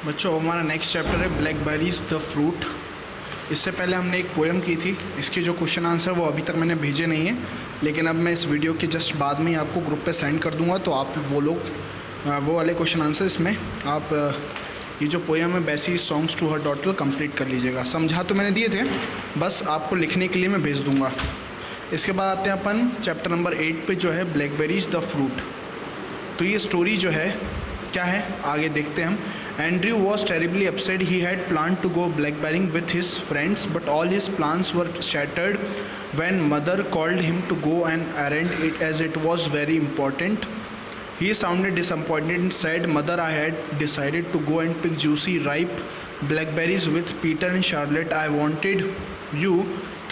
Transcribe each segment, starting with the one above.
बच्चों हमारा next chapter है ब्लैकबेरीज द फ्रूट। इससे पहले हमने एक पोएम की थी, इसके जो क्वेश्चन आंसर वो अभी तक मैंने भेजे नहीं हैं, लेकिन अब मैं इस वीडियो के जस्ट बाद में ही आपको ग्रुप पे सेंड कर दूंगा, तो आप वो वाले क्वेश्चन आंसर इसमें आप ये जो पोएम है Bessie songs to her daughter complete कर लीजिएगा। समझा तो मैंने दिए थे, बस आपको लिखने के लिए मैं भेज दूँगा। इसके बाद आते हैं अपन चैप्टर नंबर 8 पे, जो है ब्लैकबेरीज द फ्रूट। तो ये स्टोरी जो है क्या है आगे देखते हैं हम। Andrew was terribly upset. He had planned to go blackberrying with his friends, but all his plans were shattered when mother called him to go an errand as it was very important. He sounded disappointed and said, "Mother, I had decided to go and pick juicy, ripe blackberries with Peter and Charlotte. I wanted you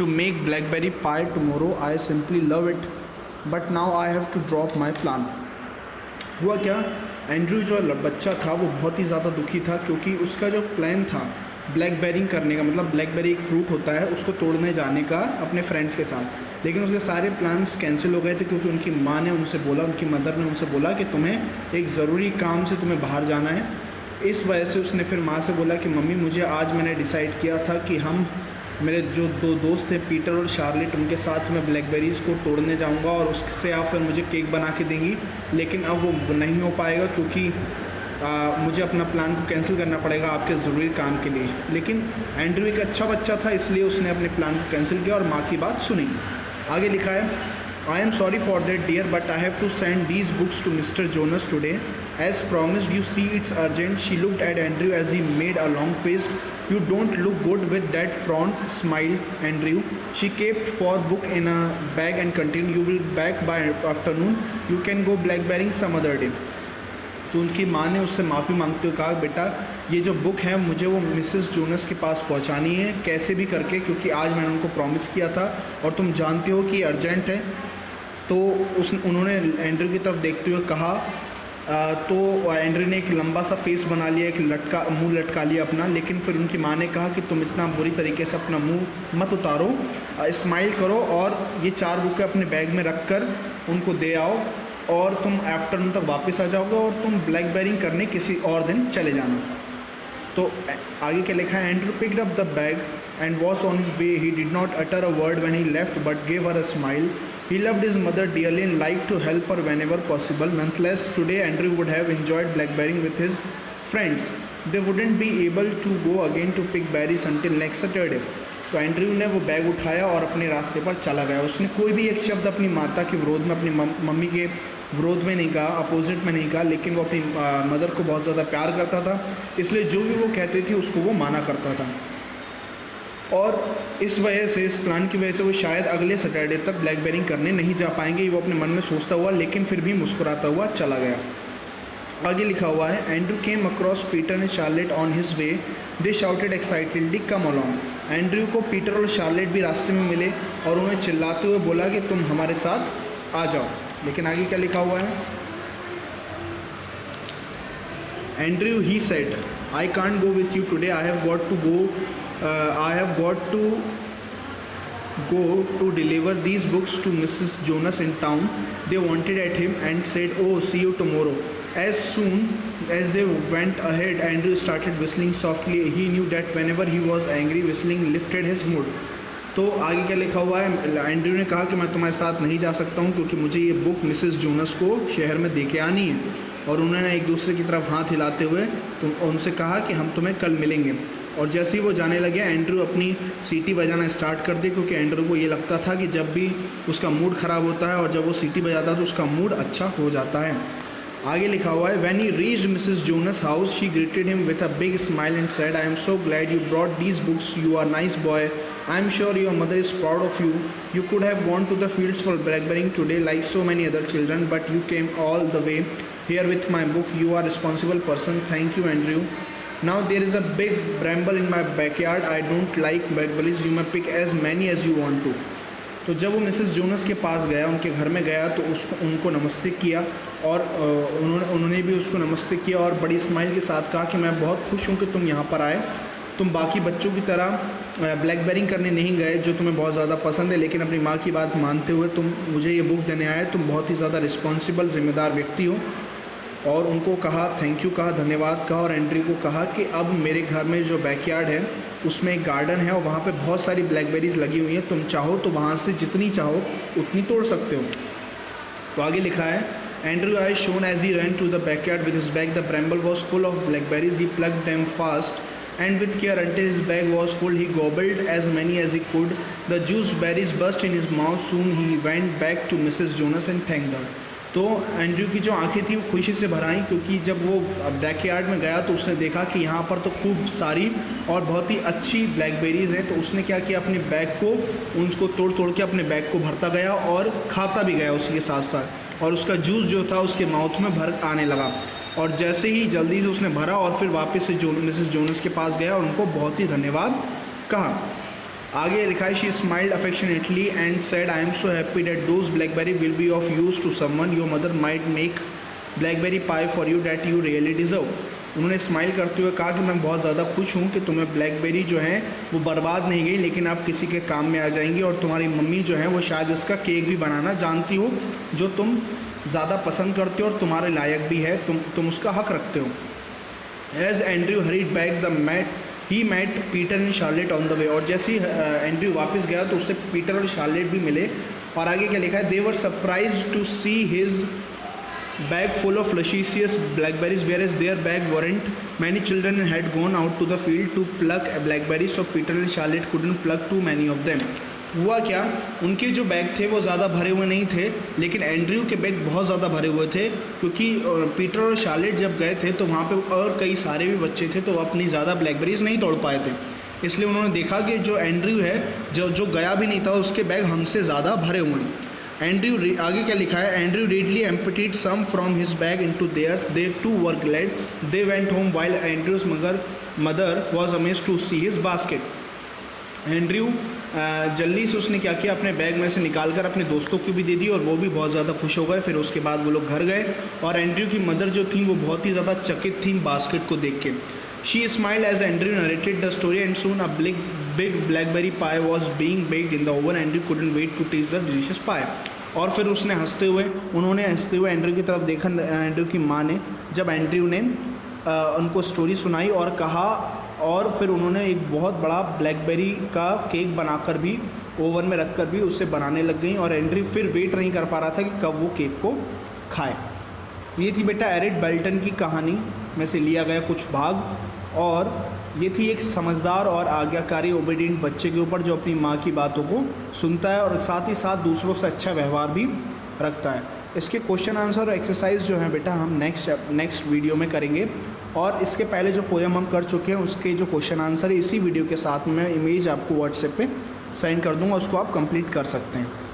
to make blackberry pie tomorrow. I simply love it. But now I have to drop my plan." हुआ क्या, Andrew जो बच्चा था वो बहुत ही ज़्यादा दुखी था, क्योंकि उसका जो प्लान था ब्लैकबेरिंग करने का, मतलब ब्लैकबेरी एक फ्रूट होता है, उसको तोड़ने जाने का अपने फ्रेंड्स के साथ, लेकिन उसके सारे प्लान्स कैंसिल हो गए थे, क्योंकि उनकी माँ ने उनसे बोला, उनकी मदर ने उनसे बोला कि तुम्हें एक ज़रूरी काम से तुम्हें बाहर जाना है। इस वजह से उसने फिर माँ से बोला कि मम्मी मुझे आज मैंने डिसाइड किया था कि हम मेरे जो दो दोस्त थे पीटर और शार्लेट, उनके साथ मैं ब्लैकबेरीज़ को तोड़ने जाऊंगा और उससे आप फिर मुझे केक बना के देंगी, लेकिन अब वो नहीं हो पाएगा क्योंकि मुझे अपना प्लान को कैंसिल करना पड़ेगा आपके ज़रूरी काम के लिए। लेकिन एंड्रू एक अच्छा बच्चा था, इसलिए उसने अपने प्लान को कैंसिल किया और माँ की बात सुनी। आगे लिखा है, I am sorry for that dear, but I have to send these books to Mr. Jonas today. As promised, you see it's urgent. She looked at Andrew as he made a long face. You don't look good with that front, smiled Andrew. She kept for book in a bag and continued, you will back by afternoon. You can go blackberrying some other day. तो उनकी माँ ने उससे माफ़ी मांगते हुए कहा, बेटा ये जो बुक है मुझे वो मिसेस जोनस के पास पहुँचानी है कैसे भी करके, क्योंकि आज मैंने उनको प्रॉमिस किया था और तुम जानते हो कि अर्जेंट है। तो उन्होंने एंड्रू की तरफ देखते हुए कहा, तो एंड्रू ने एक लंबा सा फेस बना लिया, एक मुंह लटका लिया अपना, लेकिन फिर उनकी माँ ने कहा कि तुम इतना बुरी तरीके से अपना मुंह मत उतारो, स्माइल करो और ये 4 बुकें अपने बैग में रख कर उनको दे आओ और तुम आफ्टरनून तक वापस आ जाओगे और तुम ब्लैकबेरिंग करने किसी और दिन चले जाना। तो आगे क्या लिखा है, Andrew picked up the bag and was on his way. He did not utter a word when he left, but gave her a smile. He loved his mother dearly and liked to help her whenever possible. Nonetheless, today Andrew would have enjoyed blackberrying with his friends. They wouldn't be able to go again to pick berries until next Saturday. तो Andrew ने वो bag उठाया और अपने रास्ते पर चला गया। उसने कोई भी एक शब्द अपनी माता के विरोध में, अपनी मम्मी के विरोध में नहीं कहा, अपोजिट में नहीं कहा, लेकिन वो अपनी मदर को बहुत ज़्यादा प्यार करता था, इसलिए जो भी वो कहती थी उसको वो माना करता था। और इस वजह से, इस प्लान की वजह से वो शायद अगले सैटरडे तक ब्लैकबेरिंग करने नहीं जा पाएंगे, वो अपने मन में सोचता हुआ, लेकिन फिर भी मुस्कुराता हुआ चला गया। आगे लिखा हुआ है, Andrew came across Peter and Charlotte on his way. They shouted excitedly come along. Andrew को पीटर और शार्लेट भी रास्ते में मिले और उन्हें चिल्लाते हुए बोला कि तुम हमारे साथ आ जाओ। लेकिन आगे क्या लिखा हुआ है, Andrew he said, I can't go with you today, I have got to go to deliver these books to Mrs. Jonas in town. They wanted at him and said, "Oh, see you tomorrow." As soon as they went ahead, Andrew started whistling softly. He knew that whenever he was angry, whistling lifted his mood. तो आगे क्या लिखा हुआ है, Andrew ने कहा कि मैं तुम्हारे साथ नहीं जा सकता हूँ क्योंकि मुझे ये बुक मिसेस जोनस को शहर में दे के आनी है। और उन्होंने एक दूसरे की तरफ हाथ हिलाते हुए उनसे कहा कि हम तुम्हें कल मिलेंगे। और जैसे ही वो जाने लगे, एंड्रू अपनी सीटी बजाना स्टार्ट कर दी, क्योंकि एंड्रू को ये लगता था कि जब भी उसका मूड ख़राब होता है और जब वो सीटी बजाता है तो उसका मूड अच्छा हो जाता है। आगे लिखा हुआ है, when he reached Mrs Jones house she greeted him with a big smile and said, I am so glad you brought these books, you are nice boy, I am sure your mother is proud of you, you could have gone to the fields for blackberrying today like so many other children, but you came all the way here with my book. You are a responsible person. Thank you, Andrew. Now there is a big bramble in my backyard. I don't like blackberries. You may pick as many as you want to. तो जब वो Mrs Jonas के पास गया, उनके घर में गया, तो उनको नमस्ते किया और उन्होंने भी उसको नमस्ते किया और बड़ी स्माइल के साथ कहा कि मैं बहुत खुश हूँ कि तुम यहाँ पर आए। तुम बाकी बच्चों की तरह ब्लैकबेरिंग करने नहीं गए जो तुम्हें बहुत ज़्यादा पसंद है, लेकिन अपनी माँ की बात मानते हुए तुम मुझे ये बुक देने आए। तुम बहुत ही ज़्यादा रिस्पॉन्सिबल, जिम्मेदार व्यक्ति हो। और उनको कहा थैंक यू कहा, धन्यवाद कहा, और एंड्रयू को कहा कि अब मेरे घर में जो बैकयार्ड है उसमें एक गार्डन है और वहाँ पे बहुत सारी ब्लैकबेरीज़ लगी हुई हैं, तुम चाहो तो वहाँ से जितनी चाहो उतनी तोड़ सकते हो। तो आगे लिखा है Andrew eye shone as he ran to the backyard with his bag the bramble was full of blackberries, he plucked them fast and with care until his bag was full. He gobbled as many as he could. The juice berries burst in his mouth. Soon he went back to Mrs. Jonas and thanked her. तो Andrew की जो आंखें थी वो खुशी से भर आईं, क्योंकि जब वो बैकयार्ड में गया तो उसने देखा कि यहाँ पर तो खूब सारी और बहुत ही अच्छी ब्लैकबेरीज़ हैं। तो उसने क्या किया, अपने बैग को उनको तोड़ तोड़ के अपने बैग को भरता गया और खाता भी गया उसी के साथ साथ, और उसका जूस जो था उसके माउथ में भर आने लगा। और जैसे ही जल्दी से उसने भरा और फिर वापस से मिसेस जोनस के पास गया और उनको बहुत ही धन्यवाद कहा। आगे लिखा है she smiled affectionately and said I am so happy that those blackberry will be of use to someone, your mother might make blackberry pie for you that you really deserve. उन्होंने स्माइल करते हुए कहा कि मैं बहुत ज़्यादा खुश हूँ कि तुम्हें ब्लैकबेरी जो है वो बर्बाद नहीं गई, लेकिन आप किसी के काम में आ जाएंगी, और तुम्हारी मम्मी जो है वो शायद इसका केक भी बनाना जानती हो जो तुम ज़्यादा पसंद करते हो और तुम्हारे लायक भी है, तुम उसका हक रखते हो। As Andrew hurried back he met Peter and Charlotte on the way, और जैसे ही एंड्रयू वापस गया तो उससे पीटर और शार्लेट भी मिले। और आगे क्या लिखा है they were surprised to see his bag full of luscious blackberries, whereas their bag weren't. Many children had gone out to the field to pluck blackberries, so Peter and Charlotte couldn't pluck too many of them. हुआ क्या, उनके जो bag थे वो ज़्यादा भरे हुए नहीं थे, लेकिन एंड्रयू के बैग बहुत ज़्यादा भरे हुए थे, क्योंकि पीटर और शार्लेट जब गए थे तो वहाँ पे और कई सारे भी बच्चे थे, तो वो अपनी ज़्यादा ब्लैकबेरीज नहीं तोड़ पाए थे। इसलिए उन्होंने देखा कि जो एंड्रयू है जो गया भी नहीं था उसके बैग हमसे ज़्यादा भरे हुए हैं। एंड्रयू आगे क्या लिखा है Andrew readily emptied some from his bag into theirs, they too were glad, they went home while Andrew's mother was amazed to see his basket. Andrew जल्दी से उसने क्या किया, अपने बैग में से निकाल कर अपने दोस्तों को भी दे दी और वो भी बहुत ज़्यादा खुश हो गए। फिर उसके बाद वो लोग घर गए और एंड्रयू की मदर जो थी वो बहुत ही ज़्यादा चकित थी बास्केट को देख के। She smiled as Andrew narrated the story, and soon a big blackberry pie was being baked in the oven. Andrew couldn't wait to taste the delicious pie. और फिर उन्होंने हंसते हुए एंड्रयू की तरफ देखा, एंड्रयू की माँ ने, जब एंड्रयू ने उनको स्टोरी सुनाई और कहा, और फिर उन्होंने एक बहुत बड़ा ब्लैकबेरी का केक बनाकर भी ओवन में रखकर भी उसे बनाने लग गई, और एंड्रयू फिर वेट नहीं कर पा रहा था कि कब वो केक को खाए। ये थी बेटा एरिक बेल्टन की कहानी में से लिया गया कुछ भाग, और ये थी एक समझदार और आज्ञाकारी ओबीडिएंट बच्चे के ऊपर जो अपनी माँ की बातों को सुनता है और साथ ही साथ दूसरों से अच्छा व्यवहार भी रखता है। इसके क्वेश्चन आंसर और एक्सरसाइज जो है बेटा हम नेक्स्ट वीडियो में करेंगे, और इसके पहले जो पोएम हम कर चुके हैं उसके जो क्वेश्चन आंसर है इसी वीडियो के साथ मैं इमेज आपको व्हाट्सएप पे सेंड कर दूँगा, उसको आप कंप्लीट कर सकते हैं।